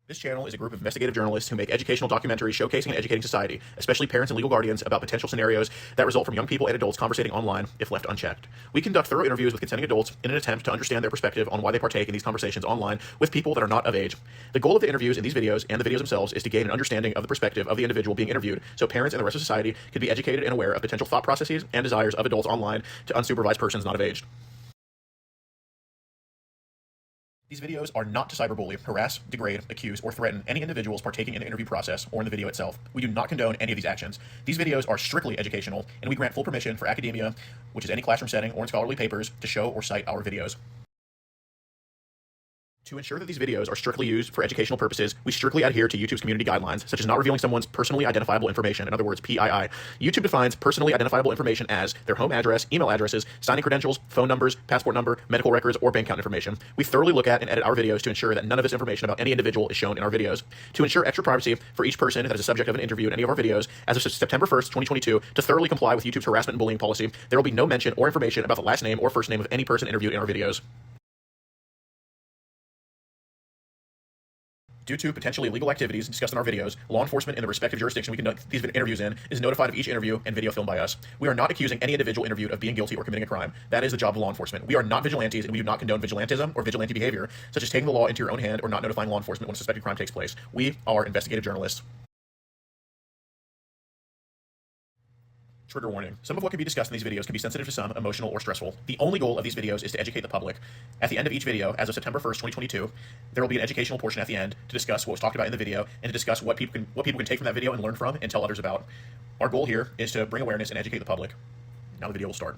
This channel is a group of investigative journalists who make educational documentaries showcasing and educating society, especially parents and legal guardians, about potential scenarios that result from young people and adults conversating online if left unchecked. We conduct thorough interviews with consenting adults in an attempt to understand their perspective on why they partake in these conversations online with people that are not of age. The goal of the interviews in these videos and the videos themselves is to gain an understanding of the perspective of the individual being interviewed, so parents and the rest of society can be educated and aware of potential thought processes and desires of adults online to unsupervised persons not of age. These videos are not to cyberbully, harass, degrade, accuse, or threaten any individuals partaking in the interview process or in the video itself. We do not condone any of these actions. These videos are strictly educational, and we grant full permission for academia, which is any classroom setting or in scholarly papers, to show or cite our videos. To ensure that these videos are strictly used for educational purposes, we strictly adhere to YouTube's community guidelines, such as not revealing someone's personally identifiable information, in other words, PII. YouTube defines personally identifiable information as their home address, email addresses, signing credentials, phone numbers, passport number, medical records, or bank account information. We thoroughly look at and edit our videos to ensure that none of this information about any individual is shown in our videos. To ensure extra privacy for each person that is a subject of an interview in any of our videos, as of September 1st, 2022, to thoroughly comply with YouTube's harassment and bullying policy, there will be no mention or information about the last name or first name of any person interviewed in our videos. Due to potentially illegal activities discussed in our videos, law enforcement in the respective jurisdiction we conduct these interviews in is notified of each interview and video filmed by us. We are not accusing any individual interviewed of being guilty or committing a crime. That is the job of law enforcement. We are not vigilantes, and we do not condone vigilantism or vigilante behavior, such as taking the law into your own hand or not notifying law enforcement when a suspected crime takes place. We are investigative journalists. Trigger warning. Some of what can be discussed in these videos can be sensitive to some, emotional, or stressful. The only goal of these videos is to educate the public. At the end of each video, as of September 1st, 2022, there will be an educational portion at the end to discuss what was talked about in the video and to discuss what people can take from that video and learn from and tell others about. Our goal here is to bring awareness and educate the public. Now the video will start.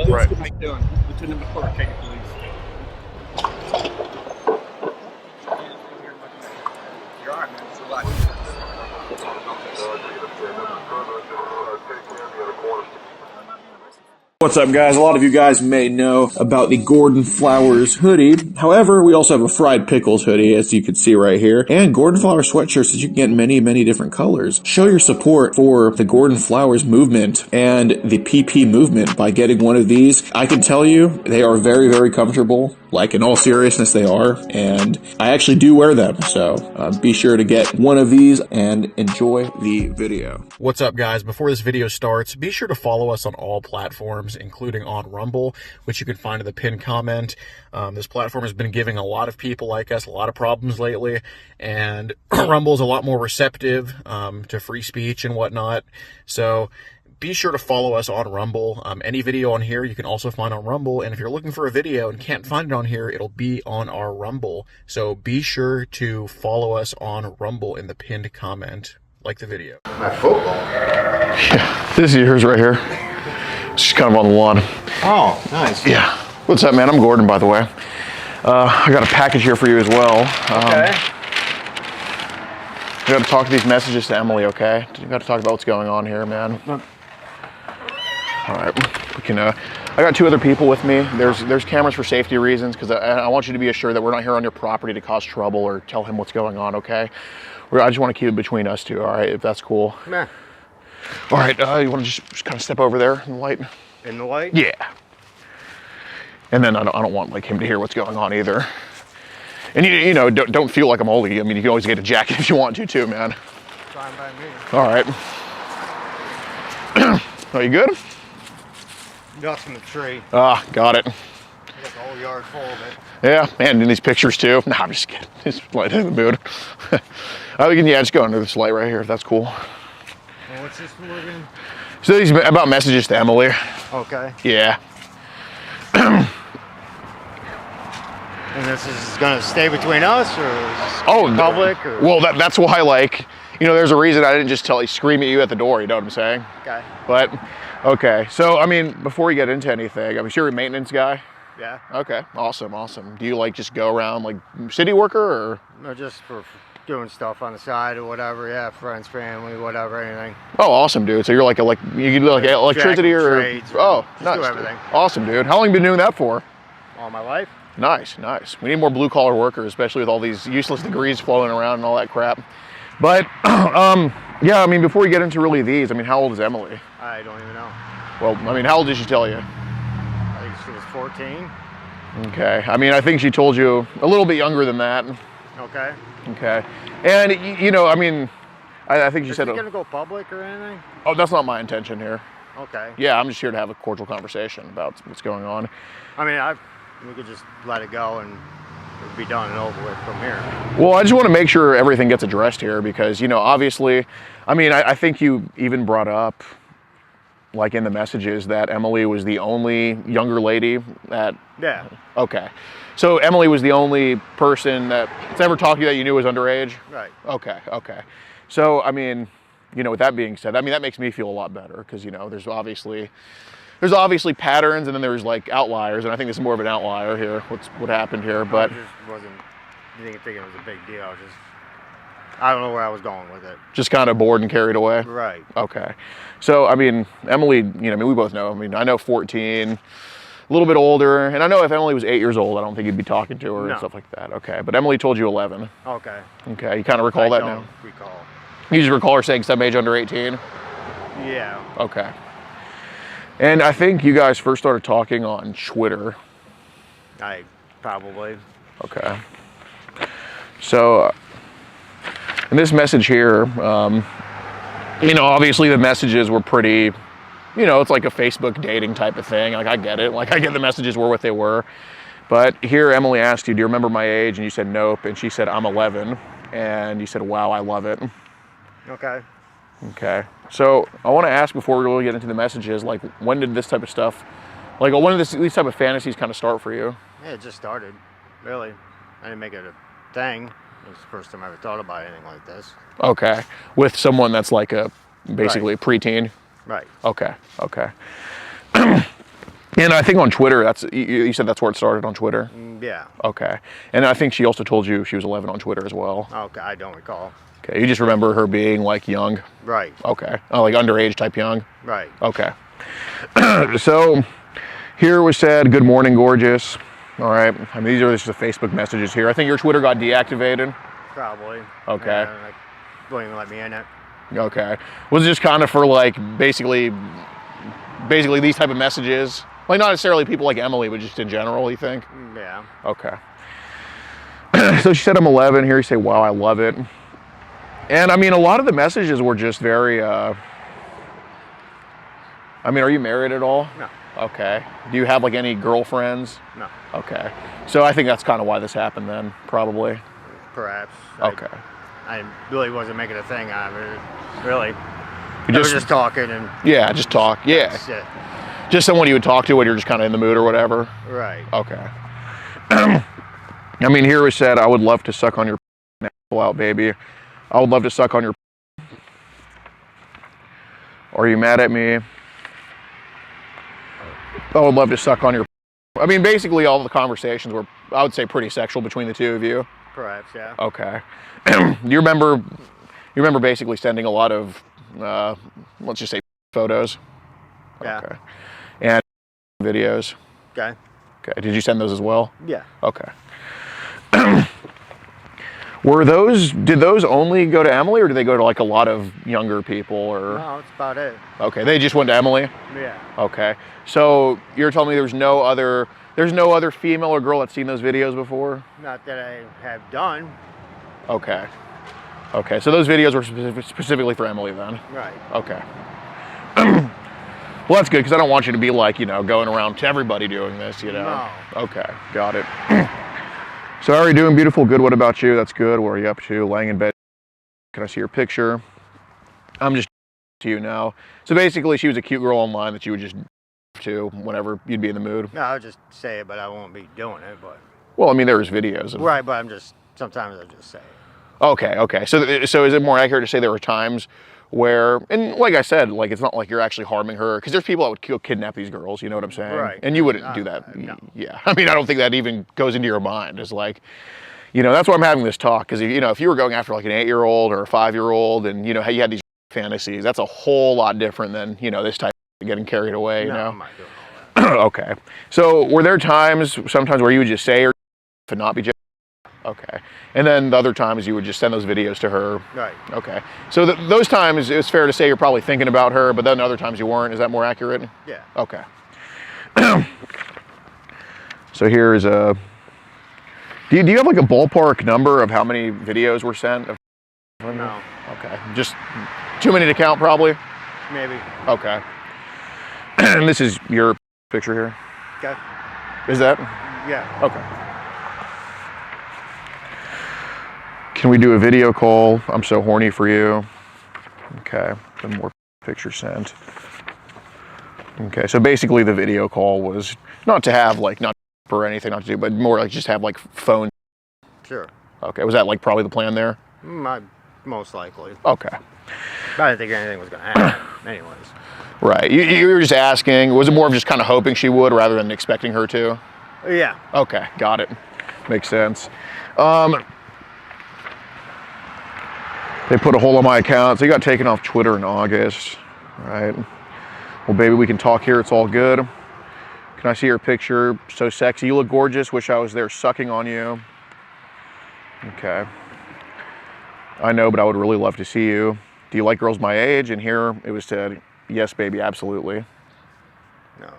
Right. How you doing? Lieutenant McClure, Katy Police. You're all right, man. It's a lot. What's up, guys? A lot of you guys may know about the Gordon Flowers hoodie. However, we also have a Fried Pickles hoodie, as you can see right here, and Gordon Flowers sweatshirts that you can get in many, many different colors. Show your support for the Gordon Flowers movement and the PP movement by getting one of these. I can tell you, they are very, very comfortable. Like, in all seriousness, they are, and I actually do wear them, so be sure to get one of these and enjoy the video. What's up, guys? Before this video starts, be sure to follow us on all platforms, including on Rumble, which you can find in the pinned comment. This platform has been giving a lot of people like us a lot of problems lately, and Rumble is a lot more receptive to free speech and whatnot, so be sure to follow us on Rumble. Any video on here you can also find on Rumble, and if you're looking for a video and can't find it on here, it'll be on our Rumble. So be sure to follow us on Rumble in the pinned comment. Like the video. My football? Yeah, this is yours right here. It's just kind of on the lawn. Oh, nice. Yeah. What's up, man? I'm Gordon, by the way. I got a package here for you as well. Okay. We got to talk to these messages to Emily, okay? You got to talk about what's going on here, man. All right, we can. I got two other people with me. There's cameras for safety reasons, because I want you to be assured that we're not here on your property to cause trouble or tell him what's going on, okay? I just want to keep it between us two, all right? If that's cool. Nah. All right, you want to just kind of step over there in the light? In the light? Yeah. And then I don't want like him to hear what's going on either. And you know, don't feel like I'm holding you. I mean, you can always get a jacket if you want to too, man. Fine by me. All right. Are you good? Dust in the tree. Ah, got it. I got the whole yard full of it. Yeah, man, in these pictures too. Nah, I'm just kidding. Just light in the mood. Just go under this light right here if that's cool. Well, what's this for again? So these are about messages to Emily. Okay. Yeah. And this is gonna stay between us, or is this public? Or? Well, that's why, like, you know, there's a reason I didn't just scream at you at the door. You know what I'm saying? Okay. But okay. So I mean, before we get into anything, I'm sure you're a maintenance guy. Yeah. Okay. Awesome. Awesome. Do you like just go around like city worker or? No, just for doing stuff on the side or whatever. Yeah, friends, family, whatever, anything. Oh, awesome, dude. So you're like you do like electricity or? Trades, oh, nice. Do everything. Awesome, dude. How long have you been doing that for? All my life. Nice, nice. We need more blue collar workers, especially with all these useless degrees floating around and all that crap. But yeah, I mean, before we get into really these, I mean, how old is Emily? I don't even know. Well, I mean, how old did she tell you? I think she was 14. Okay. I mean, I think she told you a little bit younger than that. Okay. Okay. And, you know, I mean, I think she said... Is it going to go public or anything? Oh, that's not my intention here. Okay. Yeah, I'm just here to have a cordial conversation about what's going on. I mean, we could just let it go and it'd be done and over with from here. Well, I just want to make sure everything gets addressed here because, you know, obviously, I mean, I think you even brought up, like in the messages, that Emily was the only younger lady that... Yeah. Okay. So Emily was the only person that's ever talked to you that you knew was underage? Right. Okay, okay. So, I mean, you know, with that being said, I mean, that makes me feel a lot better because, you know, there's obviously patterns and then there's like outliers, and I think this is more of an outlier here, what happened here, but... I just didn't think it was a big deal. I don't know where I was going with it. Just kind of bored and carried away? Right. Okay. So, I mean, Emily, you know, I mean, we both know, I mean, I know 14, a little bit older, and I know if Emily was 8 years old, I don't think you'd be talking to her and stuff like that. Okay, but Emily told you 11. Okay. Okay, you kind of recall that now? I don't recall. You just recall her saying some age under 18? Yeah. Okay. And I think you guys first started talking on Twitter. Probably. Okay. So, in this message here, you know, obviously the messages were pretty, you know, it's like a Facebook dating type of thing. Like, I get it. Like, I get the messages were what they were. But here, Emily asked you, do you remember my age? And you said, nope. And she said, I'm 11. And you said, wow, I love it. Okay. Okay. So, I want to ask before we really get into the messages, like, when did this type of stuff, like, when did these type of fantasies kind of start for you? Yeah, it just started, really. I didn't make it a thing. It was the first time I ever thought about anything like this. Okay. With someone that's like basically a preteen? Right. Okay. Okay. And I think on Twitter, you said that's where it started, on Twitter? Yeah. Okay. And I think she also told you she was 11 on Twitter as well. Okay, I don't recall. Okay. You just remember her being like young? Right. Okay. Oh, like underage type young? Right. Okay. So here it was said, good morning, gorgeous. All right. I mean, these are just the Facebook messages here. I think your Twitter got deactivated? Probably. Okay. Yeah, like, wouldn't even let me in it. Okay. Was it just kind of for like basically these type of messages? Like not necessarily people like Emily, but just in general, you think? Yeah. Okay. So she said I'm 11. Here you say, wow, I love it. And I mean, a lot of the messages were just very, I mean, are you married at all? No. Okay. Do you have like any girlfriends? No. Okay. So I think that's kind of why this happened then, probably. Perhaps. Okay. I really wasn't making a thing out of it. Really. You I was just talking and... Yeah, just talk. Yeah. That's it. Just someone you would talk to when you're just kind of in the mood or whatever? Right. Okay. I mean, here we said, I would love to suck on your pull out, baby. I would love to suck on your... Are you mad at me? I would love to suck on your... I mean, basically all the conversations were, I would say, pretty sexual between the two of you. Perhaps, yeah. Okay. You remember basically sending a lot of, let's just say, photos? Yeah. Okay. And videos? Okay. Okay. Did you send those as well? Yeah. Okay. Did those only go to Emily, or did they go to like a lot of younger people, or? No, that's about it. Okay, they just went to Emily? Yeah. Okay. So you're telling me there's no other female or girl that's seen those videos before? Not that I have done. Okay. Okay, so those videos were specifically for Emily then? Right. Okay. Well, that's good, because I don't want you to be like, you know, going around to everybody doing this, you know? No. Okay, got it. So how are you doing, beautiful? Good, what about you? That's good. What are you up to? Laying in bed. Can I see your picture? I'm just to you now. So basically, she was a cute girl online that you would just to whenever you'd be in the mood? No, I'll just say it, but I won't be doing it, but... Well, I mean, there was videos of... Right, but sometimes I just say it. Okay, okay. So is it more accurate to say there were times where, and like I said, like it's not like you're actually harming her, because there's people that would kidnap these girls, you know what I'm saying? Right. And you wouldn't do that. No. Yeah. I mean, I don't think that even goes into your mind. It's like, you know, that's why I'm having this talk, because, you know, if you were going after like an 8-year-old or a 5-year-old and, you know, you had these fantasies, that's a whole lot different than, you know, this type of getting carried away, you know? I'm not doing all that. Okay. So were there sometimes where you would just say or to not be jealous? Okay. And then the other times you would just send those videos to her. Right. Okay. So those times it's fair to say you're probably thinking about her, but then other times you weren't. Is that more accurate? Yeah. Okay. So here's a. Do you have like a ballpark number of how many videos were sent? No. Okay. Just too many to count, probably. Maybe. Okay. And this is your picture here. Okay. Is that? Yeah. Okay. Can we do a video call? I'm so horny for you. Okay. Then more pictures sent. Okay. So basically, the video call was not to have like not for anything, not to do, but more like just have like phone. Sure. Okay. Was that like probably the plan there? Most likely. Okay. But I didn't think anything was going to happen. Anyways. Right. You were just asking. Was it more of just kind of hoping she would rather than expecting her to? Yeah. Okay. Got it. Makes sense. They put a hold on my account. So you got taken off Twitter in August. Right. Well, baby, we can talk here. It's all good. Can I see your picture? So sexy. You look gorgeous. Wish I was there sucking on you. Okay. I know, but I would really love to see you. Do you like girls my age? And here it was said, yes, baby, absolutely. No.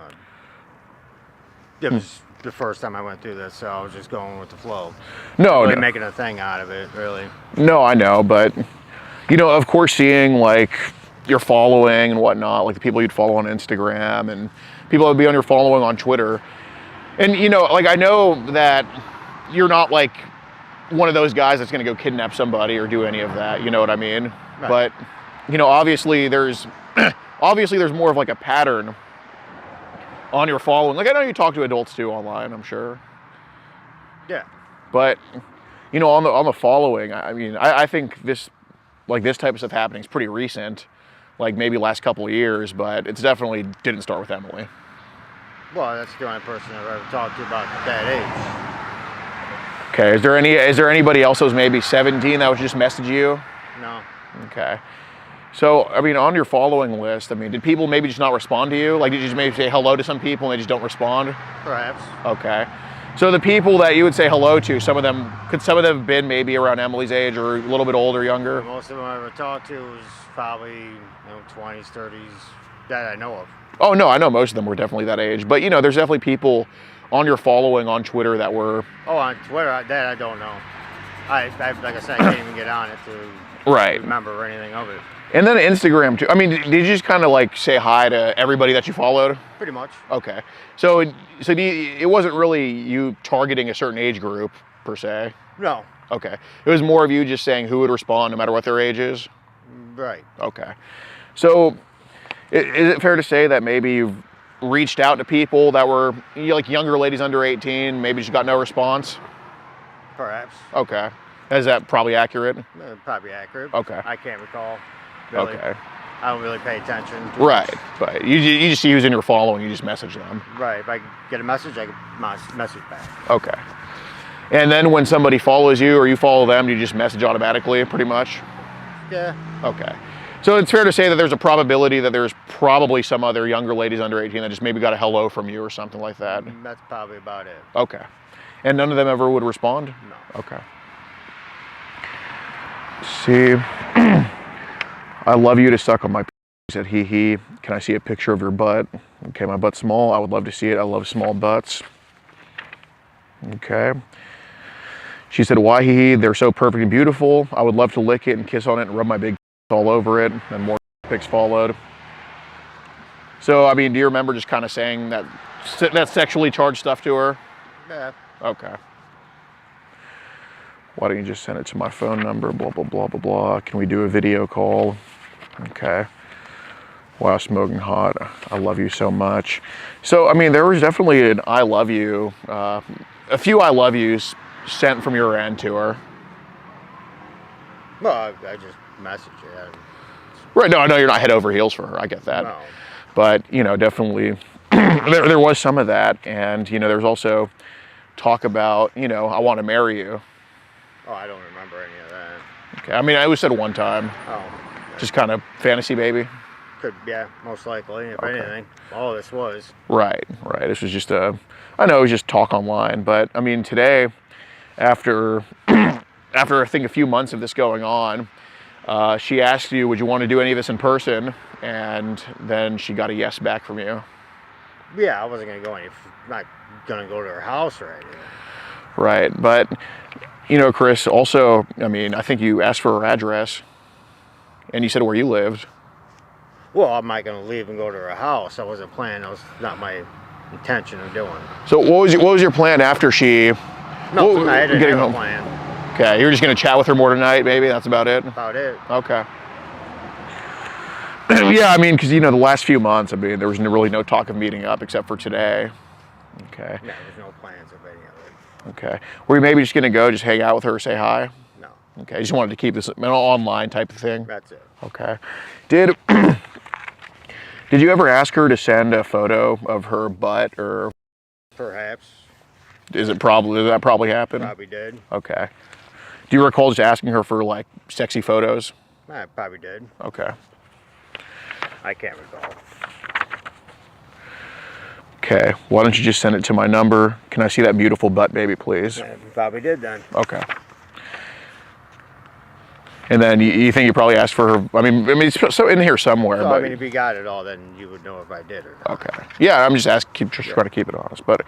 It was the first time I went through this, so I was just going with the flow. No, Really no. making a thing out of it, really. No, I know, but you know, of course, seeing like your following and whatnot, like the people you'd follow on Instagram and people that would be on your following on Twitter. And you know, like I know that you're not like one of those guys that's going to go kidnap somebody or do any of that. You know what I mean? Right. But you know, obviously there's more of like a pattern on your following. Like I know you talk to adults too online, I'm sure. Yeah. But you know, on the following, I mean, I think this type of stuff happening is pretty recent, like maybe last couple of years, but it's definitely didn't start with Emily. Well, that's the only person I've ever talked to about that age. Okay, is there anybody else who's maybe 17 that would just message you? No. Okay. So, I mean, on your following list, I mean, did people maybe just not respond to you? Like, did you just maybe say hello to some people and they just don't respond? Perhaps. Okay. So the people that you would say hello to, some of them have been maybe around Emily's age or a little bit older, younger? Most of them I ever talked to was probably 20s, 30s, that I know of. Oh, no, I know most of them were definitely that age. But, you know, there's definitely people on your following on Twitter that were... Oh, on Twitter, that I don't know. I like I said, I can't even get on it to remember anything of it. And then Instagram, too. I mean, did you just kind of, like, say hi to everybody that you followed? Pretty much. Okay. So it wasn't really you targeting a certain age group, per se? No. Okay. It was more of you just saying who would respond no matter what their age is? Right. Okay. So is it fair to say that maybe you've reached out to people that were like younger ladies under 18, maybe just got no response? Perhaps. Okay. Is that probably accurate? Probably accurate. Okay. I can't recall. Really. Okay. I don't really pay attention. Right. But you just see who's in your following, you just message them. Right. If I get a message, I can message back. Okay. And then when somebody follows you or you follow them, you just message automatically, pretty much? Yeah. Okay. So it's fair to say that there's a probability that there's probably some other younger ladies under 18 that just maybe got a hello from you or something like that. That's probably about it. Okay. And none of them ever would respond? No. Okay. See, I love you to suck on my. He said, he. Can I see a picture of your butt? Okay, my butt's small. I would love to see it. I love small butts. Okay. She said, why he? They're so perfect and beautiful. I would love to lick it and kiss on it and rub my big all over it. And more pics followed. So, I mean, do you remember just kind of saying that sexually charged stuff to her? Yeah. Okay. Why don't you just send it to my phone number? Blah, blah, blah, blah, blah. Can we do a video call? Okay. Wow, smoking hot. I love you so much. So, I mean, there was definitely an I love you, a few I love yous sent from your end to her. Well, I just messaged you. Right, no, you're not head over heels for her. I get that. No. But, you know, definitely there was some of that. And, you know, there's also talk about, you know, I want to marry you. Oh, I don't remember any of that. Okay, I mean, I was said one time. Oh. Just kind of fantasy baby. Could, yeah, most likely, if Okay. anything. All this was. Right. This was just I know it was just talk online, but I mean, today, after after I think a few months of this going on, she asked you, would you want to do any of this in person? And then she got a yes back from you. Yeah, I wasn't gonna go not gonna go to her house or anything. Right, but you know, Chris, also, I mean, I think you asked for her address, and you said where you lived. Well, I'm not gonna leave and go to her house. I wasn't planning. That was not my intention of doing. So what was your plan after she? No, I didn't have a plan. Okay, you were just gonna chat with her more tonight, maybe. That's about it. About it. Okay. Yeah, I mean, because you know, the last few months, I mean, there was really no talk of meeting up except for today. Okay. No, there's no plans of any of it. Okay. Were you maybe just gonna go, just hang out with her, say hi? No. Okay. You just wanted to keep this an online type of thing. That's it. Okay. Did you ever ask her to send a photo of her butt or? Perhaps. Did that probably happen? Probably did. Okay. Do you recall just asking her for like sexy photos? I probably did. Okay. I can't recall. Okay. Why don't you just send it to my number? Can I see that beautiful butt, baby, please? Yeah, probably did then. Okay. And then you think you probably asked for her? I mean, it's so in here somewhere. So, but, I mean, if you got it all, then you would know if I did or not. Okay. Yeah, I'm just asking, trying to keep it honest. But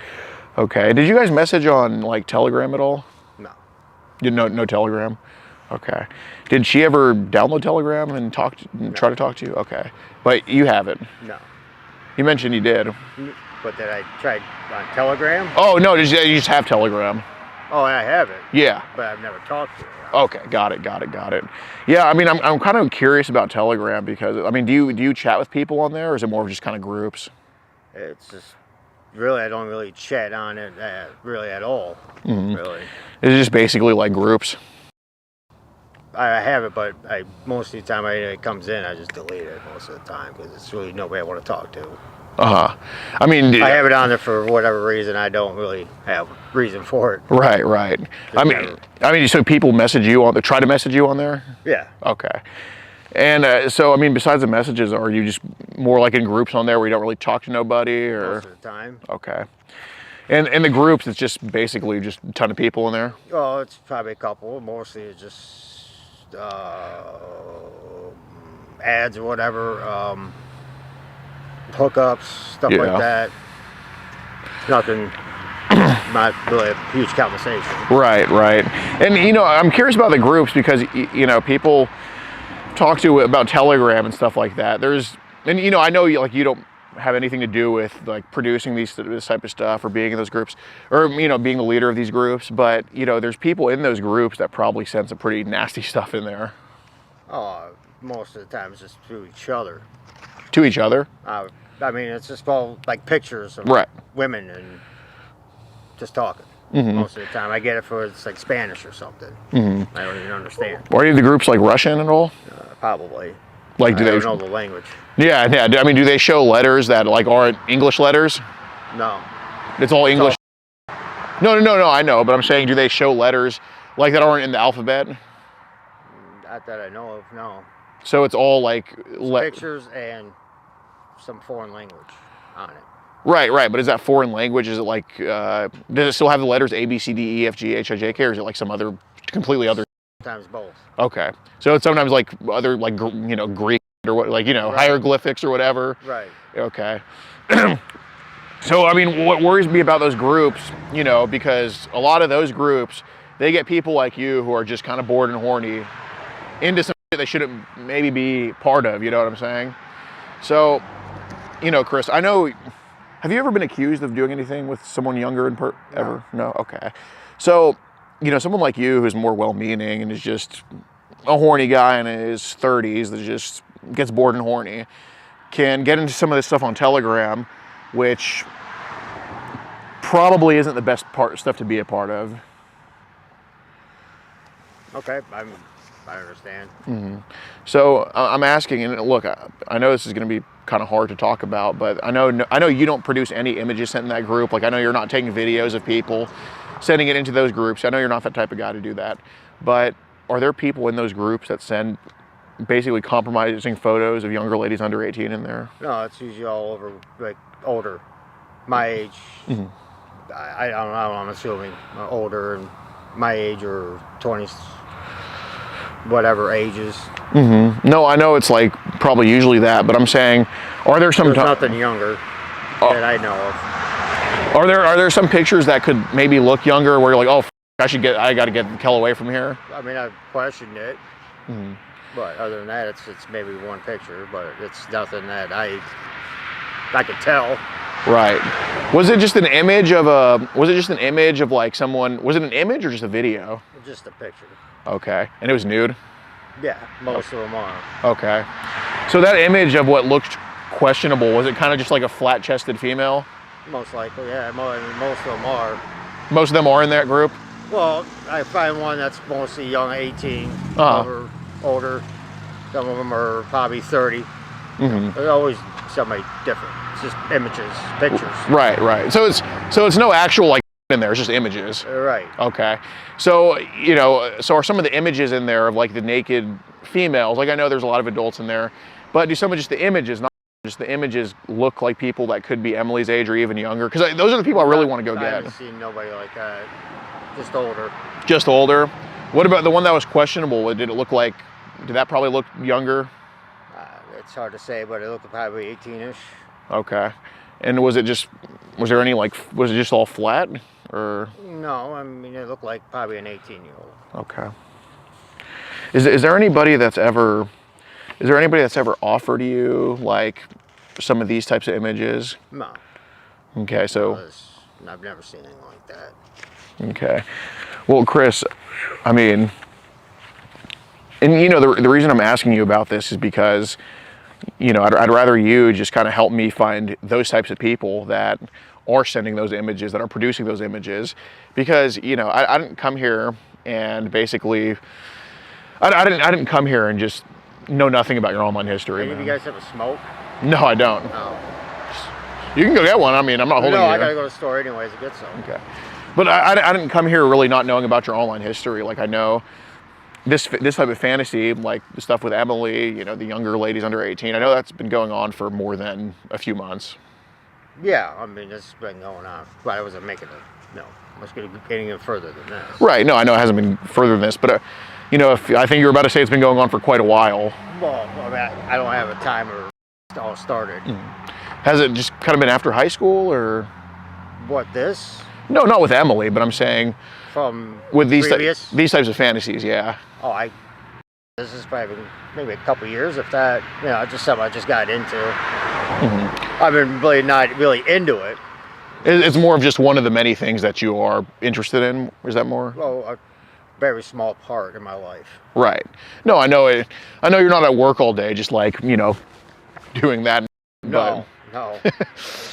okay. Did you guys message on like Telegram at all? No. No Telegram. Okay. Did she ever download Telegram and try to talk to you? Okay. But you haven't. No. You mentioned you did. But that I tried on Telegram? Oh no, you just have Telegram? Oh, I have it. Yeah. But I've never talked to her. Okay, got it. Yeah, I mean, I'm kind of curious about Telegram because, I mean, do you chat with people on there, or is it more of just kind of groups? It's just, really, I don't really chat on it really at all, really. Is it just basically like groups? I have it, but most of the time it comes in, I just delete it most of the time because it's really nobody I want to talk to. Uh-huh. I mean, I have it on there for whatever reason. I don't really have a reason for it. Right. I mean, so people message you on, try to message you on there? Yeah. Okay. And so, I mean, besides the messages, are you just more like in groups on there where you don't really talk to nobody, or? Most of the time. Okay. And in the groups, it's just basically just a ton of people in there? Well, it's probably a couple. Mostly it's just ads or whatever. Hookups, stuff like that. Nothing, not really a huge conversation. Right. And you know, I'm curious about the groups because you know, people talk to about Telegram and stuff like that. And you know, I know you don't have anything to do with like producing this type of stuff or being in those groups or you know, being the leader of these groups, but you know, there's people in those groups that probably send some pretty nasty stuff in there. Most of the time it's just to each other. To each other? I mean, it's just all like pictures of women and just talking. Most of the time, I get it for it's like Spanish or something. I don't even understand. Are any of the groups like Russian at all? Probably. Like, do I they don't know the language? Yeah. I mean, do they show letters that like aren't English letters? No. It's all English. No. I know, but I'm saying, do they show letters like that aren't in the alphabet? Not that I know of. No. So it's all like pictures and some foreign language on it. Right. But is that foreign language? Is it like, does it still have the letters A, B, C, D, E, F, G, H, I, J, K, or is it like some other, completely other? Sometimes both. Okay. So it's sometimes like other, like, you know, Greek or what, like, you know, hieroglyphics or whatever. Right. Okay. So, I mean, what worries me about those groups, you know, because a lot of those groups, they get people like you who are just kind of bored and horny into some shit they shouldn't maybe be part of, you know what I'm saying? So, you know, Chris, I know, have you ever been accused of doing anything with someone younger ever? No? Okay. So, you know, someone like you who's more well-meaning and is just a horny guy in his 30s that just gets bored and horny can get into some of this stuff on Telegram, which probably isn't the best stuff to be a part of. Okay, I understand. So I'm asking, and look, I know this is going to be kind of hard to talk about, but I know you don't produce any images sent in that group. Like, I know you're not taking videos of people, sending it into those groups. I know you're not that type of guy to do that. But are there people in those groups that send basically compromising photos of younger ladies under 18 in there? No, it's usually all over, like, older, my age. I don't know, I'm assuming older and my age or 20s, whatever ages. No, I know it's like probably usually that, but I'm saying, are there some? There's nothing younger that I know of. Are there some pictures that could maybe look younger where you're like, oh, I got to get the hell away from here? I mean, I've questioned it, but other than that, it's maybe one picture, but it's nothing that I could tell. Right. Was it just an image of like someone? Was it an image or just a video? Just a picture. Okay. And it was nude? Yeah, most of them are. Okay. So that image of what looked questionable, was it kind of just like a flat-chested female? Most likely, yeah. Most of them are. Most of them are in that group? Well, I find one that's mostly young, 18, or older. Some of them are probably 30. There's always somebody different. It's just images, pictures. Right. So it's no actual like in there, it's just images. Right. Okay. So, so are some of the images in there of like the naked females, like I know there's a lot of adults in there, but do some of just the images, not just the images, look like people that could be Emily's age or even younger? Because those are the people I really want to go I get. haven't seen nobody like that. Just older. Just older? What about the one that was questionable? Did that probably look younger? It's hard to say, but it looked probably 18-ish. Okay. And was it just all flat or? No, I mean, it looked like probably an 18-year-old. Okay. Is there anybody that's ever offered you like some of these types of images? No. Okay, so. No, I've never seen anything like that. Okay. Well, Chris, I mean, and the reason I'm asking you about this is because, I'd rather you just kind of help me find those types of people that are sending those images, that are producing those images, because, I didn't come here and basically, I didn't come here and just know nothing about your online history. Any of you guys have a smoke? No, I don't. No. You can go get one. I mean, I'm not holding you. No, I gotta go to the store anyways to get some. Okay. But I didn't come here really not knowing about your online history. Like I know this type of fantasy, like the stuff with Emily, the younger ladies under 18. I know that's been going on for more than a few months. Yeah, I mean it's been going on, but I wasn't making it. No, I was getting it further than this. Right. No, I know it hasn't been further than this, but if I think you were about to say it's been going on for quite a while. Well, I mean, I don't have a timer. It all started. Has it just kind of been after high school or? What, this? No, not with Emily, but I'm saying from with these types of fantasies, yeah. Oh, this is probably maybe a couple years, if that. Just something I just got into. I've been really not really into it. It's more of just one of the many things that you are interested in. Is that more? Well, a very small part in my life. Right. No, I know it. I know you're not at work all day, just like doing that. No. No,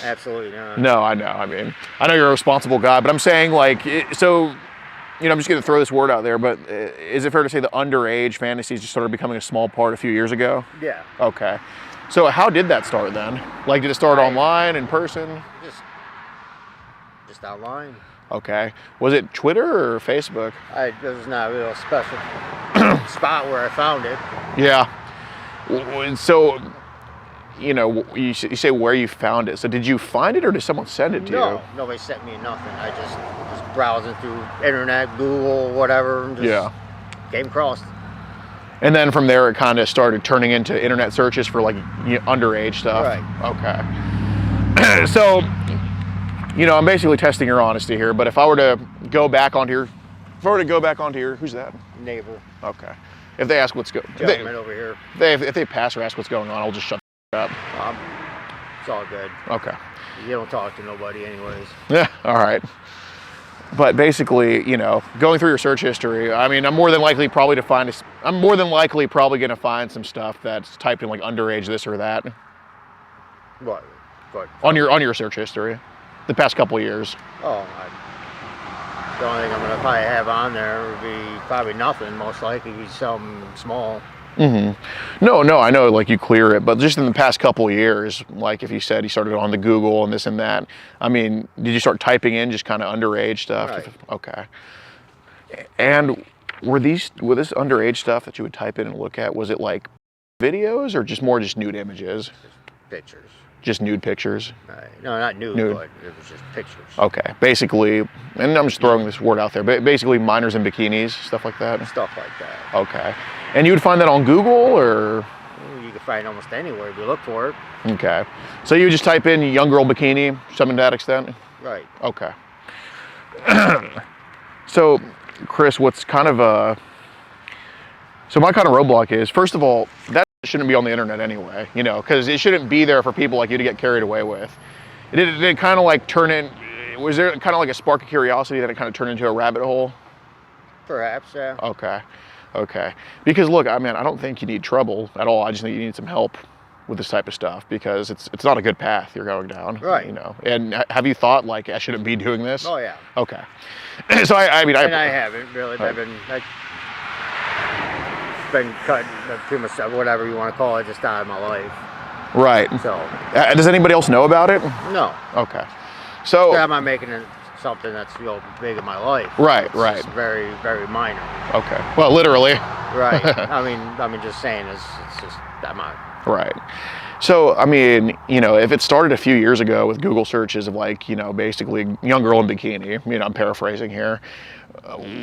absolutely not. No, I know. I mean, I know you're a responsible guy, but I'm saying I'm just going to throw this word out there, but is it fair to say the underage fantasies just started becoming a small part a few years ago? Yeah. Okay. So how did that start then? Like, did it start online, in person? Just online. Okay. Was it Twitter or Facebook? There was not a real special spot where I found it. Yeah. So, you say where you found it. So did you find it or did someone send it to you? No, nobody sent me nothing. I just was browsing through internet, Google, whatever, and just came across. And then from there, it kind of started turning into internet searches for like underage stuff. Right. Okay. So, I'm basically testing your honesty here. But if I were to go back onto your, who's that? Neighbor. Okay. If they ask what's going, Gentleman over here. If they pass or ask what's going on, I'll just shut up. It's all good. Okay. You don't talk to nobody, anyways. Yeah. All right. But basically, going through your search history, I mean, I'm more than likely probably going to find some stuff that's typed in like underage this or that. What? On your search history, the past couple of years. Oh, the only thing I'm gonna probably have on there would be probably nothing. Most likely, be something small. No, I know, like you clear it, but just in the past couple of years, like if you said you started on the Google and this and that, I mean, did you start typing in just kind of underage stuff? Right. Okay. And with this underage stuff that you would type in and look at, was it like videos or just nude images? Pictures. Just nude pictures? No, not nude, but it was just pictures. Okay. Basically, and I'm just throwing this word out there, but basically minors in bikinis, stuff like that? Stuff like that. Okay. And you would find that on Google, or? You can find almost anywhere if you look for it. Okay. So you would just type in young girl bikini, something to that extent? Right. Okay. So, Chris, what's kind of so my kind of roadblock is, first of all, that shouldn't be on the internet anyway, you know, because it shouldn't be there for people like you to get carried away with. Did it kind of like turn in, was there kind of like a spark of curiosity that it kind of turned into a rabbit hole? Perhaps, yeah. Okay. Okay. Because look, I mean, I don't think you need trouble at all. I just think you need some help with this type of stuff, because it's not a good path you're going down. Right. You know. And have you thought like I shouldn't be doing this? Oh yeah. Okay. So I mean, I haven't really. Right. I've been cutting too much stuff, whatever you want to call it, just out of my life. Right. So. Does anybody else know about it? No. Okay. So. I'm not making it something that's big in my life. Right. It's right. Just very, very minor. Okay. Well, literally. Right. I mean, just saying it's just that much. Right. So, I mean, you know, if it started a few years ago with Google searches of like, you know, basically young girl in bikini, you know, I'm paraphrasing here.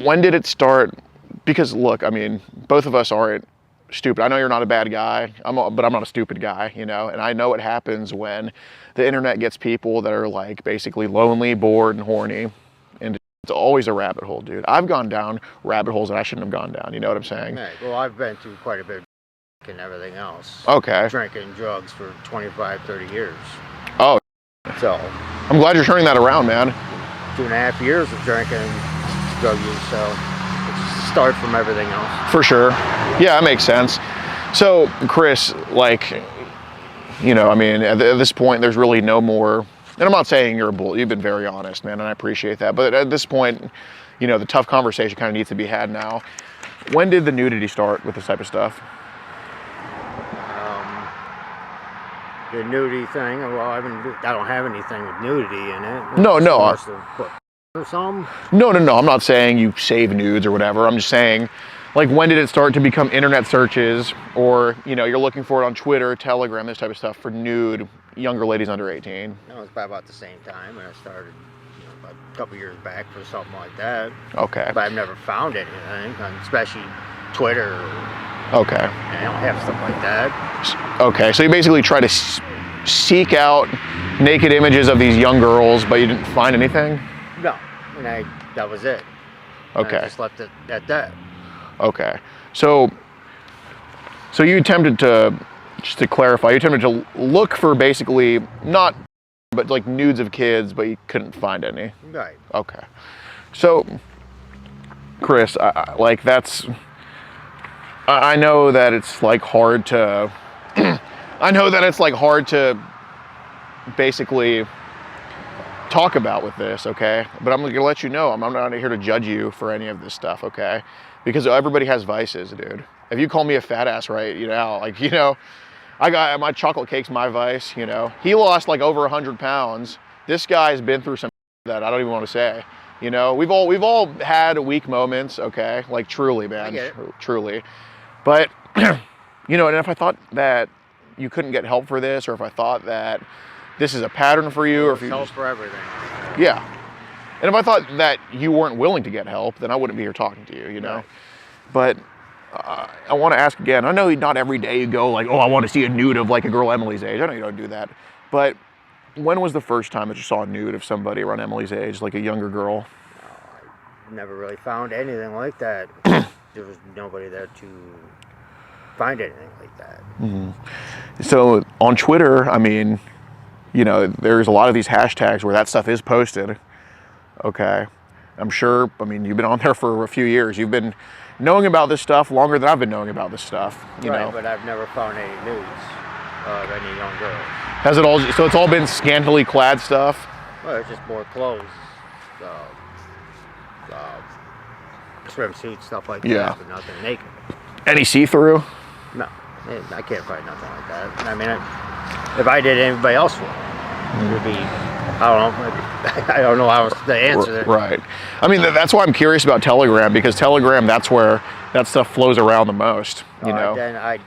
When did it start? Because look, I mean, both of us aren't stupid. I know you're not a bad guy, but I'm not a stupid guy, you know, and I know what happens when the internet gets people that are like basically lonely, bored, and horny. And it's always a rabbit hole, dude. I've gone down rabbit holes that I shouldn't have gone down. You know what I'm saying? Right. Well, I've been through quite a bit and everything else. Okay. Drinking drugs for 25, 30 years. Oh. So. I'm glad you're turning that around, man. 2.5 years of drinking, drug use, so it's start from everything else. For sure. Yeah, that makes sense. So, Chris, like, you know, I mean, at this point, there's really no more, and I'm not saying you're a bull, you've been very honest, man, and I appreciate that, but at this point, you know, the tough conversation kind of needs to be had now. When did the nudity start with this type of stuff? The nudity thing, well, I don't have anything with nudity in it. No. Or something? No. I'm not saying you save nudes or whatever. I'm just saying, like, when did it start to become internet searches, or, you know, you're looking for it on Twitter, Telegram, this type of stuff for nude younger ladies under 18? No, it was probably about the same time when I started, you know, about a couple years back for something like that. Okay. But I've never found anything, especially Twitter. Okay. I don't have stuff like that. Okay, so you basically try to seek out naked images of these young girls, but you didn't find anything? No, and that was it. Okay. And I just left it at that. Okay, so you attempted to, just to clarify, you attempted to look for basically but like nudes of kids, but you couldn't find any. Right. Okay, so Chris, like that's. I know that it's like hard to, basically talk about with this, okay? But I'm gonna let you know, I'm not here to judge you for any of this stuff, okay? Because everybody has vices, dude. If you call me a fat ass right, you know, like, you know, I got, my chocolate cake's my vice, you know? He lost like over 100 pounds. This guy's been through some that I don't even want to say. You know, we've all had weak moments, okay? Like truly, man, truly. But, you know, and if I thought that you couldn't get help for this, or if I thought that this is a pattern for you, or if you help for everything. Yeah. And if I thought that you weren't willing to get help, then I wouldn't be here talking to you, you know? Right. But I want to ask again, I know not every day you go like, oh, I want to see a nude of like a girl Emily's age. I know you don't do that. But when was the first time that you saw a nude of somebody around Emily's age, like a younger girl? I never really found anything like that. There was nobody there to find anything like that. Mm-hmm. So on Twitter, I mean, you know, there's a lot of these hashtags where that stuff is posted. Okay. I'm sure, I mean, you've been on there for a few years. You've been knowing about this stuff longer than I've been knowing about this stuff. You know? But I've never found any nudes of any young girls. Has it all, so it's all been scantily clad stuff? Well, it's just more clothes. Swimsuit, stuff like that, but nothing naked. Any see-through? No, I can't find nothing like that. I mean, if I did, anybody else would. It would be, I don't know how else to answer that. Right. I mean, that's why I'm curious about Telegram, because Telegram, that's where that stuff flows around the most, you know? Then I've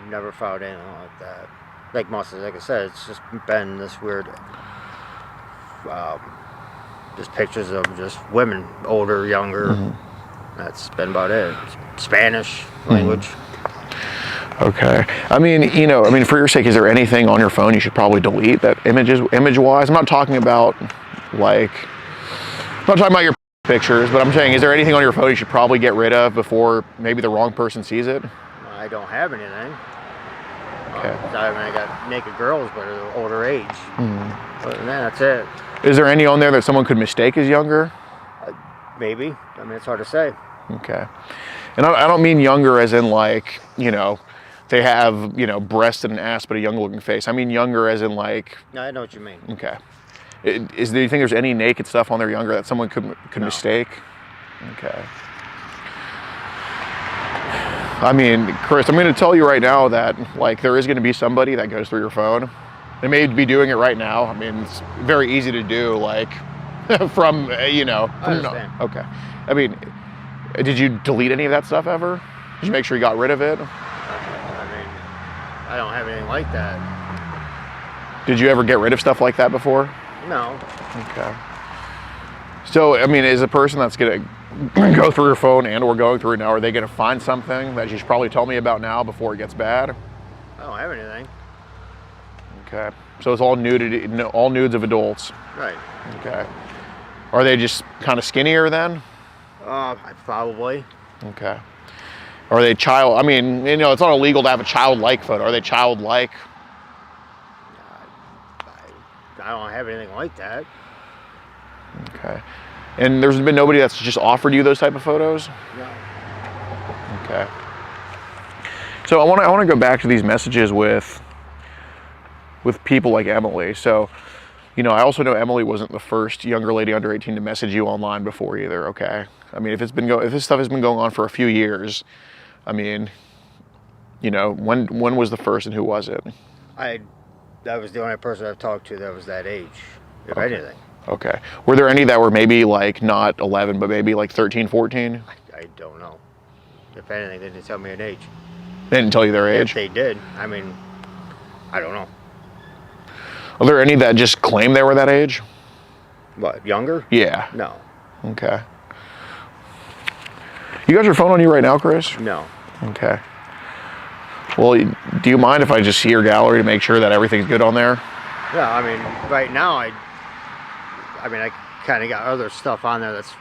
never found anything like that. like I said, it's just been this weird, just pictures of just women, older, younger. That's been about it. Spanish language. Okay. I mean, for your sake, is there anything on your phone you should probably delete that image-wise? I'm not talking about your pictures, but I'm saying, is there anything on your phone you should probably get rid of before maybe the wrong person sees it? I don't have anything. Okay. I got naked girls, but at an older age. Other than that, that's it. Is there any on there that someone could mistake as younger? Maybe. I mean, it's hard to say. Okay. And I don't mean younger as in they have, breasts and an ass but a young looking face. I mean younger as in No, I know what you mean. Okay. Do you think there's any naked stuff on there younger that someone could mistake? Okay. I mean, Chris, I'm going to tell you right now that there is going to be somebody that goes through your phone. They may be doing it right now. I mean, it's very easy to do, from. I understand. Okay. I mean, did you delete any of that stuff ever? Did you make sure you got rid of it? I mean, I don't have anything like that. Did you ever get rid of stuff like that before? No. Okay. So, I mean, is a person that's going to go through your phone and or going through it now, are they going to find something that you should probably tell me about now before it gets bad? I don't have anything. Okay. So it's all nudity, all nudes of adults. Right. Okay. Are they just kind of skinnier then? Probably. Okay. Are they child? I mean, it's not illegal to have a childlike photo. Are they childlike? I don't have anything like that. Okay. And there's been nobody that's just offered you those type of photos? No. Okay. So I want to go back to these messages with people like Emily. So, I also know Emily wasn't the first younger lady under 18 to message you online before either. Okay. I mean, if this stuff has been going on for a few years, I mean, when was the first and who was it? That was the only person I've talked to that was that age, if anything. Okay. Were there any that were maybe not 11, but maybe 13, 14? I don't know. If anything, they didn't tell me an age. They didn't tell you their age? If they did, I mean, I don't know. Are there any that just claim they were that age? What, younger? Yeah. No. Okay. You got your phone on you right now, Chris? No. Okay. Well, do you mind if I just see your gallery to make sure that everything's good on there? Yeah, I mean, right now, I kind of got other stuff on there that's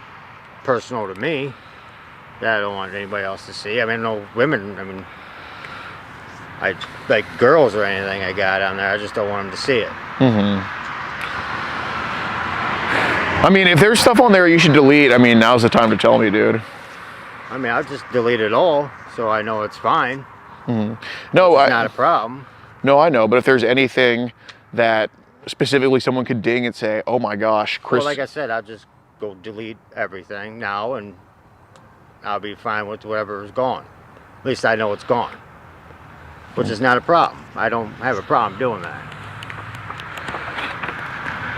personal to me that I don't want anybody else to see. I mean, no women, I like girls or anything I got on there. I just don't want them to see it. I mean, if there's stuff on there you should delete, now's the time to tell me, dude. I'll just delete it all so I know it's fine. No, it's not a problem. No, I know, but if there's anything that specifically someone could ding and say, oh my gosh, Chris. Well, like I said, I'll just go delete everything now and I'll be fine with whatever is gone. At least I know it's gone, which is not a problem. I don't have a problem doing that.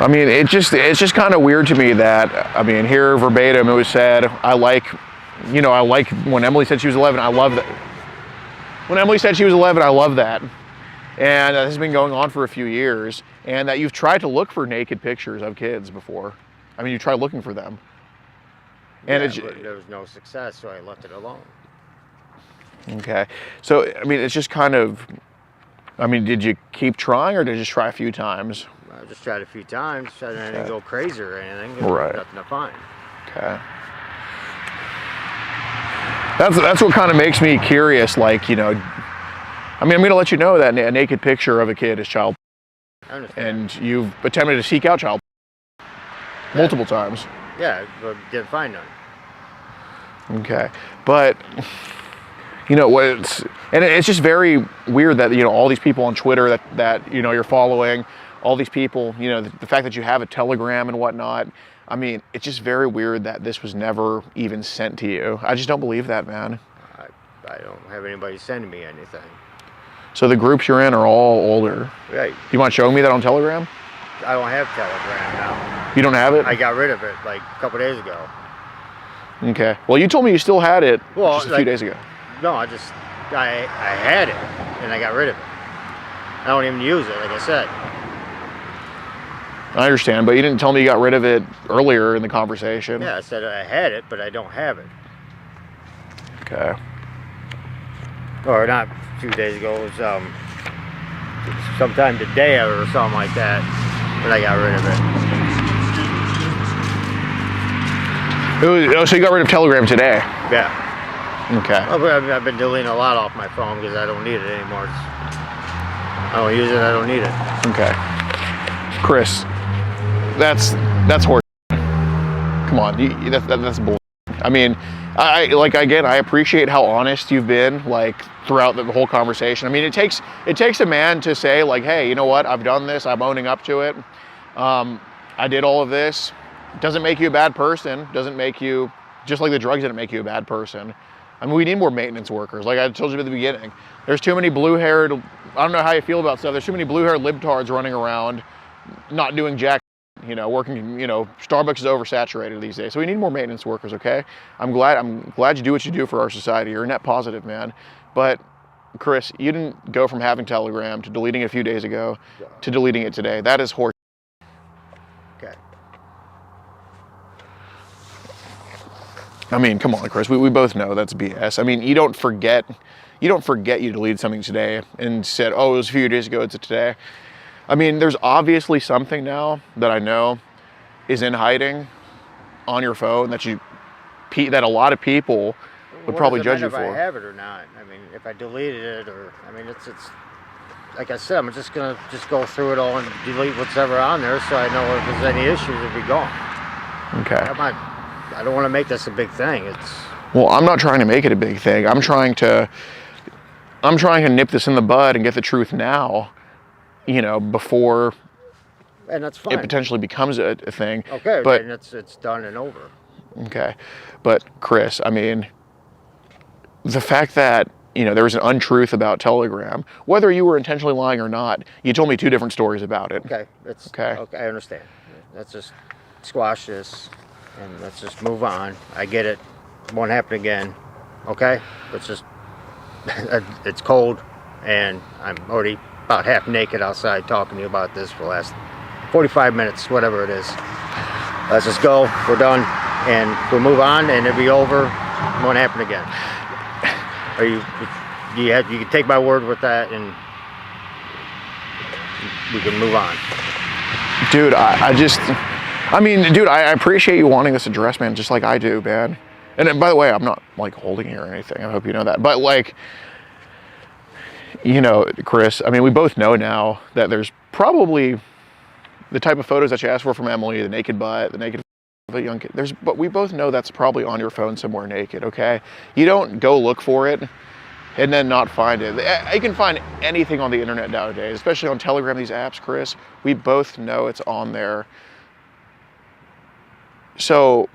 I mean, it's just kind of weird to me that, here verbatim it was said, I like when Emily said she was 11, I love that. When Emily said she was 11, I love that. And this has been going on for a few years, and that you've tried to look for naked pictures of kids before. You tried looking for them. And but there was no success, so I left it alone. Okay. So, it's just kind of, did you keep trying or did you just try a few times? I just tried a few times, so I didn't go crazy or anything. Right. Nothing to find. Okay. That's what kind of makes me curious, I'm going to let you know that a naked picture of a kid is child. I understand. And you've attempted to seek out child multiple times. Yeah, but didn't find none. Okay. But, it's just very weird that, all these people on Twitter that you're following, all these people, the fact that you have a Telegram and whatnot, it's just very weird that this was never even sent to you. I just don't believe that, man. I don't have anybody sending me anything. So the groups you're in are all older. Right. Do you mind showing me that on Telegram? I don't have Telegram now. You don't have it? I got rid of it a couple days ago. Okay. Well, you told me you still had it just a few days ago. No, I had it and I got rid of it. I don't even use it, like I said. I understand, but you didn't tell me you got rid of it earlier in the conversation. Yeah, I said I had it, but I don't have it. Okay. Or not a few days ago, it was sometime today or something like that, when I got rid of it. Oh, so you got rid of Telegram today? Yeah. Okay. I've been deleting a lot off my phone because I don't need it anymore. I don't use it, I don't need it. Okay. Chris, that's horse. Come on, that's bull. I mean, I appreciate how honest you've been, like, throughout the whole conversation. I mean, it takes a man to say, like, hey, you know what? I've done this. I'm owning up to it. I did all of this. Doesn't make you a bad person. Doesn't make you, just like the drugs didn't make you a bad person. I mean, we need more maintenance workers. Like I told you at the beginning, there's too many blue-haired, I don't know how you feel about stuff. There's too many blue-haired libtards running around, not doing jack, you know, working, you know, Starbucks is oversaturated these days. So we need more maintenance workers, okay? I'm glad you do what you do for our society. You're a net positive, man. But Chris, you didn't go from having Telegram to deleting it a few days ago to deleting it today. That is horse. Okay. I mean, come on, Chris. We both know that's BS. I mean, you don't forget you deleted something today and said, oh, it was a few days ago, it's today. I mean, there's obviously something now that I know is in hiding on your phone that a lot of people would probably judge you for. If I have it or not. I mean, if I deleted it or, I mean, it's like I said, I'm just gonna go through it all and delete what's ever on there so I know if there's any issues, it'll be gone. Okay. I don't want to make this a big thing. Well, I'm not trying to make it a big thing. I'm trying to nip this in the bud and get the truth now, you know, before and that's fine. It potentially becomes a thing. Okay, but and it's done and over. Okay. But Chris, I mean, the fact that, you know, there was an untruth about Telegram, whether you were intentionally lying or not, you told me two different stories about it. Okay. Okay, I understand. Let's just squash this and let's just move on. I get it. Won't happen again. Okay? Let's just, it's cold and I'm already about half naked outside talking to you about this for the last 45 minutes, whatever it is. Let's just go. We're done. And we'll move on and it'll be over. It won't happen again. You can take my word with that and we can move on. Dude, I appreciate you wanting this address, man, just like I do, man. And then, by the way, I'm not like holding it or anything. I hope you know that. But like, you know, Chris, I mean, we both know now that there's probably the type of photos that you asked for from Emily, the naked butt, the naked of a young kid. But we both know that's probably on your phone somewhere naked, okay? You don't go look for it and then not find it. You can find anything on the internet nowadays, especially on Telegram, these apps, Chris. We both know it's on there. So,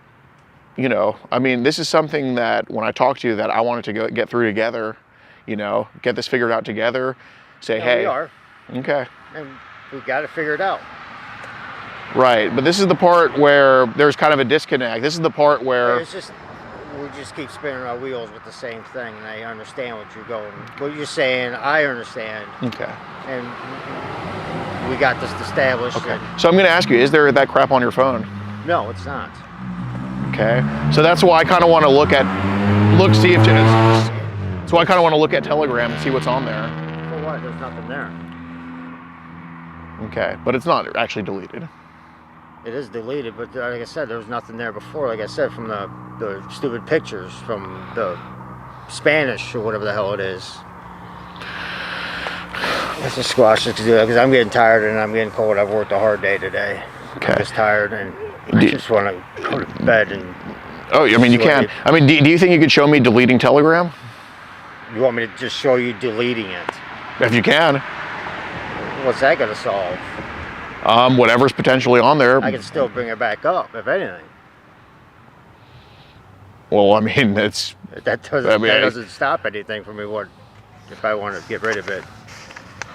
you know, I mean, this is something that when I talk to you that I wanted to get through together, you know, get this figured out together, say, hey. We are. Okay. And we got to figure it out. Right, but this is the part where there's kind of a disconnect. This is the part where it's just we just keep spinning our wheels with the same thing, and I understand what you're saying. I understand. Okay. And we got this established. Okay. So I'm going to ask you: is there that crap on your phone? No, it's not. Okay. So that's why I kind of want to see if so I kind of want to look at Telegram and see what's on there. For what? There's nothing there. Okay, but it's not actually deleted. It is deleted, but like I said, there was nothing there before. Like I said, from the stupid pictures from the Spanish or whatever the hell it is. Let's just squash this because I'm getting tired and I'm getting cold. I've worked a hard day today. Okay. I'm just tired and I just want to go to bed and. Oh, I mean, you can. I mean, do you think you could show me deleting Telegram? You want me to just show you deleting it? If you can. What's that going to solve? Whatever's potentially on there. I can still bring it back up, if anything. Well, I mean, that doesn't stop anything for me. What if I want to get rid of it?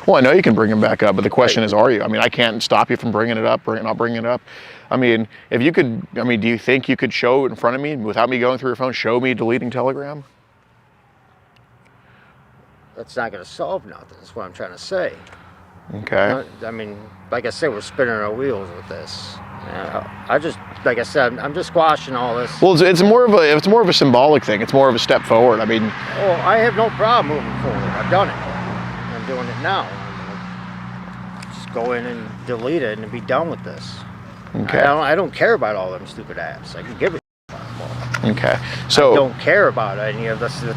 Well, I know you can bring them back up, but the question is, are you? I mean, I can't stop you from bringing it up, not bringing it up. I mean, if you could, I mean, do you think you could show it in front of me without me going through your phone? Show me deleting Telegram? That's not going to solve nothing. That's what I'm trying to say. Okay. I mean, like I said, we're spinning our wheels with this. I just, like I said, I'm just squashing all this. Well, it's more of a symbolic thing. It's more of a step forward. I mean, Oh, I have no problem moving forward. I've done it. I'm doing it now. I'm gonna just go in and delete it and be done with this. okay. I don't care about all them stupid apps. I can give it. Okay. So Don't care about any of this with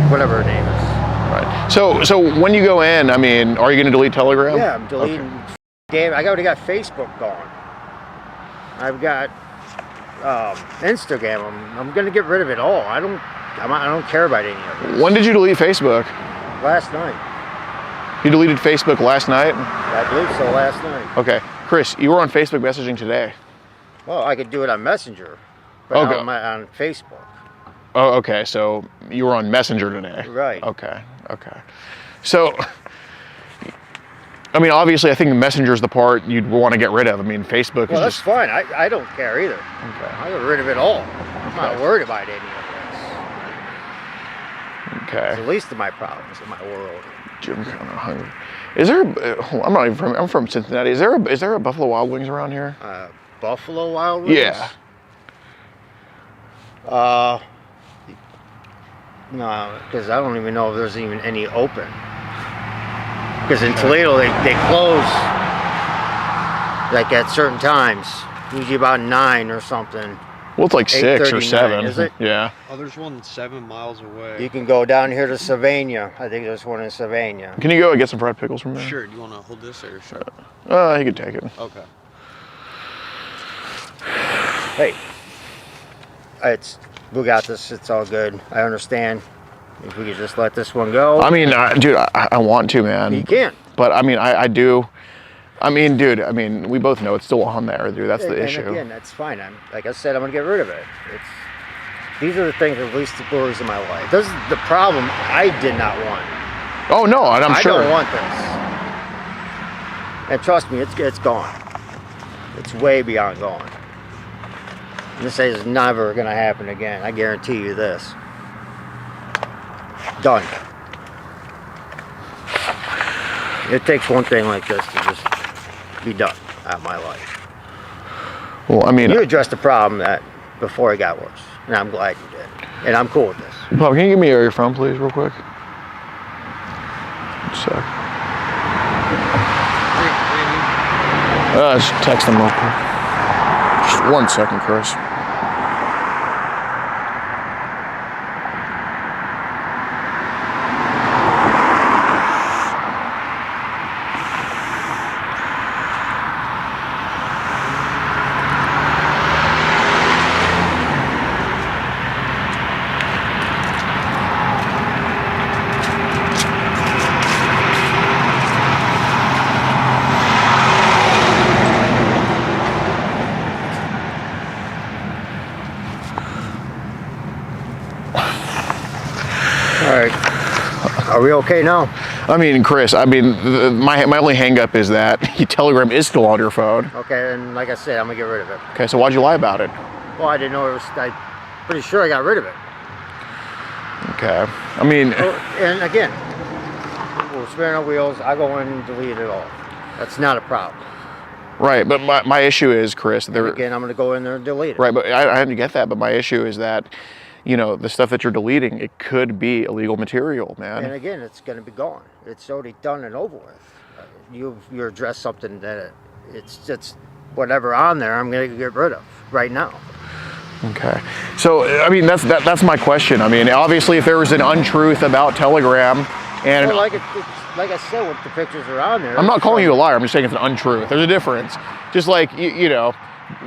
whatever her name is. right. So when you go in, I mean, are you going to delete Telegram? Yeah, I'm deleting. Damn, I already got Facebook going. I've got Instagram. I'm gonna get rid of it all. I don't care about any of it. When did you delete Facebook? Last night. You deleted Facebook last night? I believe so. Last night. Okay. Chris, you were on Facebook messaging today. Well, I could do it on Messenger, but Okay. on Facebook. Oh, okay. So you were on Messenger today. Right. Okay. Okay. So, I mean, obviously, I think Messenger's the part you'd want to get rid of. I mean, Facebook Well, is that's just fine. I don't care either. okay. I get rid of it all. I'm not worried about any of this. It's Okay. the least of my problems in my world. I'm kind of hungry. Is there? I'm not even from. I'm from Cincinnati. Is there a Buffalo Wild Wings around here? Buffalo Wild Wings? Yeah. No, because I don't even know if there's even any open. Because in Toledo, they close like at certain times, usually about 9 or something. Well, it's like 6 or 8:39, 7. is it? Yeah. Oh, there's one 7 miles away. You can go down here to Sylvania. I think there's one in Sylvania. Can you go and get some fried pickles from there? Sure. Do you want to hold this or sure? You could take it. Okay. Hey, we got this. It's all good. I understand. If we could just let this one go. I mean, dude, I want to, man. You can't. But I mean, I do. I mean, dude, we both know it's still on there, dude. That's the issue. And again, that's fine. Like I said, I'm gonna get rid of it. These are the things that least the worries in my life. This is the problem I did not want. Oh no, and I'm sure. I don't want this. And trust me, it's gone. It's way beyond gone. This is never gonna happen again. I guarantee you this. Done. It takes one thing like this to just be done out of my life. Well, I mean, You addressed the problem that before it got worse, and I'm glad you did. And I'm cool with this. Bob, can you give me your phone, please, real quick? 1 sec. Just text them real quick. Just 1 second, Chris. All right. Are we okay now? I mean, Chris, my only hang up is that Telegram is still on your phone. Okay, and like I said, I'm gonna get rid of it. Okay, so why'd you lie about it? Well, I didn't know it was. I'm pretty sure I got rid of it. Okay. I mean, And again, we're spinning our wheels. I go in and delete it all. That's not a problem. right, but my issue is, Chris, Again, I'm gonna go in there and delete it. right, but I had to get that, but my issue is that, the stuff that you're deleting, it could be illegal material, man. And again, it's going to be gone. It's already done and over with. You addressed something that it's whatever on there. I'm going to get rid of right now. Okay. So, I mean, that's my question. I mean, obviously, if there was an untruth about Telegram, and Well, like I said, what the pictures are on there. I'm not calling you a liar. I'm just saying it's an untruth. There's a difference. Just like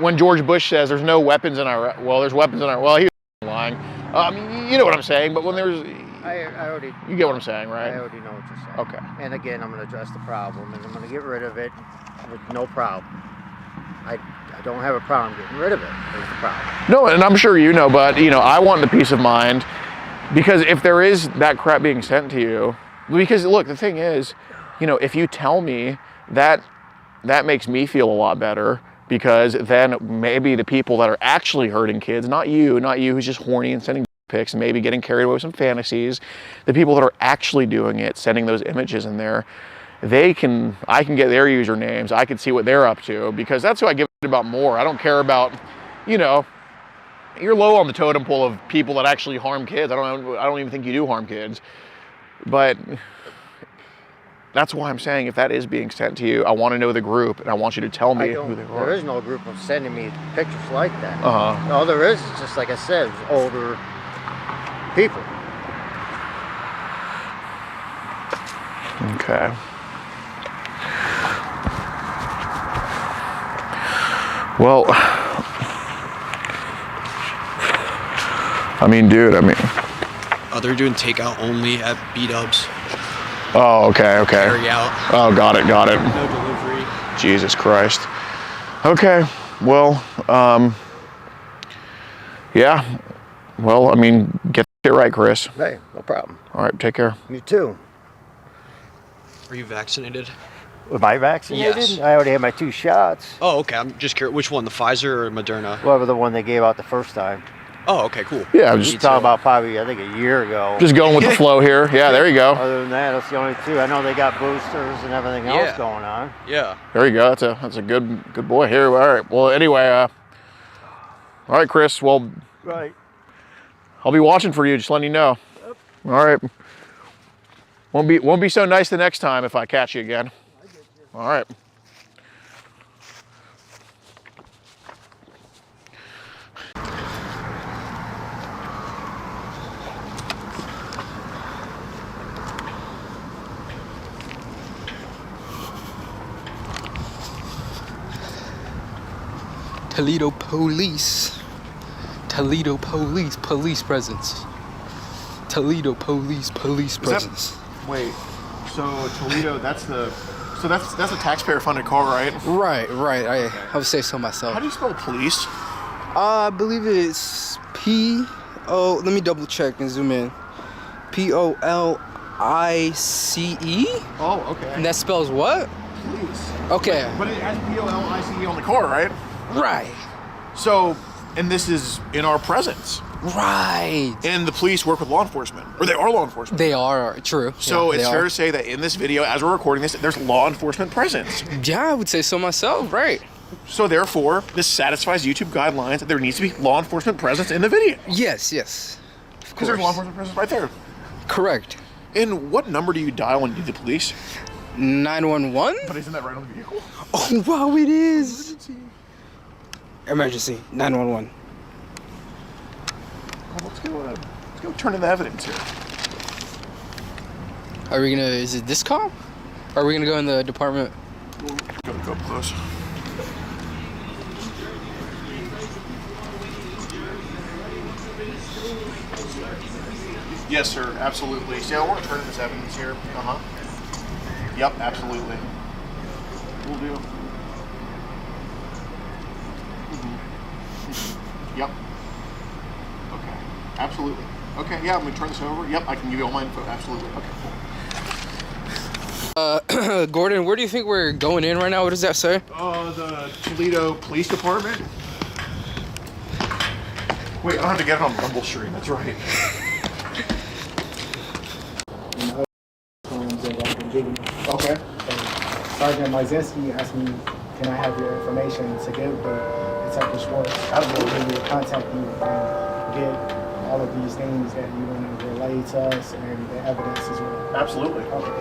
when George Bush says there's no weapons in Iraq. Well, there's weapons in Iraq. Well, he was lying. You know what I'm saying. But when there's, I already. you get what I'm saying, right? I already know what you're saying. Okay. And again, I'm going to address the problem, and I'm going to get rid of it with no problem. I don't have a problem getting rid of it. There's the problem. No, and I'm sure but I want the peace of mind, because if there is that crap being sent to you, because look, the thing is, if you tell me that makes me feel a lot better, because then maybe the people that are actually hurting kids, not you who's just horny and sending pics, maybe getting carried away with some fantasies. The people that are actually doing it, sending those images in there, I can get their usernames. I can see what they're up to, because that's who I give a about more. I don't care about, you know, you're low on the totem pole of people that actually harm kids. I don't even think you do harm kids. But that's why I'm saying, if that is being sent to you, I want to know the group, and I want you to tell me who they are. There is no group of sending me pictures like that. All there is just like I said, older people. Okay. Well, I mean, dude, they're doing takeout only at B-dubs. Oh, okay. Carry out. Oh, got it. No delivery. Jesus Christ. Okay, well, yeah. Well, I mean, get it right, Chris. Hey, no problem. All right, take care. You too. Are you vaccinated? Am I vaccinated? Yes. I already had my 2 shots. Oh, okay. I'm just curious. Which one, the Pfizer or Moderna? Whatever the one they gave out the first time. Oh, okay, cool. Yeah, I'm You just talking about probably, I think, a year ago. Just going with the flow here. Yeah, there you go. Other than that, that's the only 2. I know they got boosters and everything else going on. Yeah. There you go. That's a good boy here. All right. Well, anyway, all right, Chris. Well, Right. I'll be watching for you. Just letting you know. Yep. All right. Won't be so nice the next time if I catch you again. All right. Toledo police. Toledo police presence. Toledo police presence. Wait. So Toledo, that's a taxpayer-funded car, right? Right. I would say so myself. How do you spell police? I believe it's P-O, let me double check and zoom in. P-O-L-I-C-E? Oh, okay. And that spells what? Police. Okay. But it has P-O-L-I-C-E on the car, right? Right. So, and this is in our presence. Right. And the police work with law enforcement, or they are law enforcement. They are, true. So Yeah, it's they fair are. to say that in this video, as we're recording this, there's law enforcement presence. Yeah, I would say so myself, right. So therefore, this satisfies YouTube guidelines that there needs to be law enforcement presence in the video. Yes. Of Because course. there's law enforcement presence right there. Correct. And what number do you dial when you need the police? 911? But isn't that right on the vehicle? Oh, wow, it is. Emergency. 911. Well, let's go turn in the evidence here. Are we gonna, is it this call? Or are we gonna go in the department? Go close. Yes, sir, absolutely. See, I want to turn in this evidence here. Yep, absolutely. Will do. Yep. Okay, absolutely. Okay, yeah, I'm gonna turn this over. Yep, I can give you all my info. Absolutely. Okay, cool. Gordon, where do you think we're going in right now? What does that say? The Toledo Police Department. Wait, I don't have to get it on Rumble Stream. That's right. Okay. Sergeant Marzinski asked me, can I have your information to give the Detective Schwartz? I will give you contact you and get all of these things that you want to relay to us and the evidence as well. Absolutely. Okay.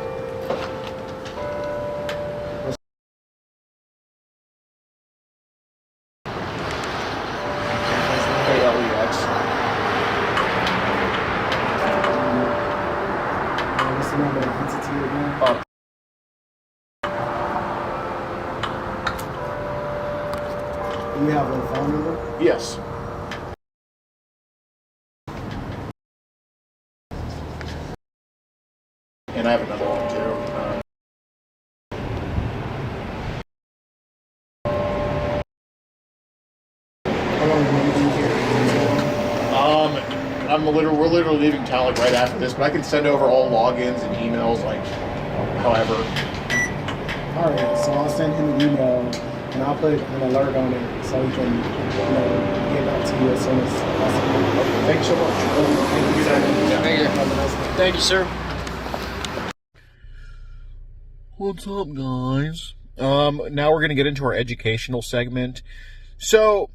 What's the name of the entity again? Do you have a phone number? Yes. And I have another one too. How long will you be here? We're literally leaving town like right after this, but I can send over all logins and emails like however. Alright, so I'll send him an email and I'll put an alert on it so he can, get back to to you as soon as possible. Thanks so much. Thank you, sir. Thank you. Have a nice day. Thank you, sir. What's up, guys? Now we're going to get into our educational segment. So,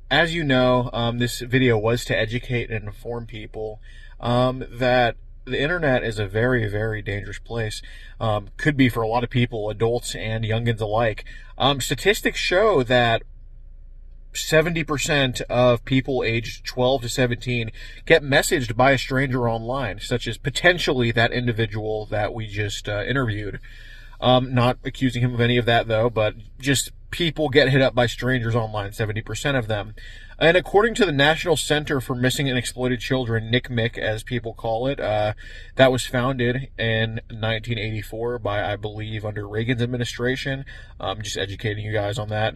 as you know, this video was to educate and inform people that the internet is a very, very dangerous place. Could be for a lot of people, adults and youngins alike. Statistics show that 70% of people aged 12 to 17 get messaged by a stranger online, such as potentially that individual that we just interviewed. Not accusing him of any of that, though, but just people get hit up by strangers online, 70% of them. And according to the National Center for Missing and Exploited Children, NCMEC, as people call it, that was founded in 1984 by, I believe, under Reagan's administration. Just educating you guys on that.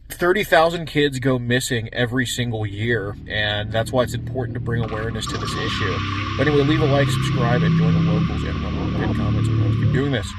30,000 kids go missing every single year, and that's why it's important to bring awareness to this issue. But anyway, leave a like, subscribe, and join the locals, and remember to pin comments, and we'll keep doing this.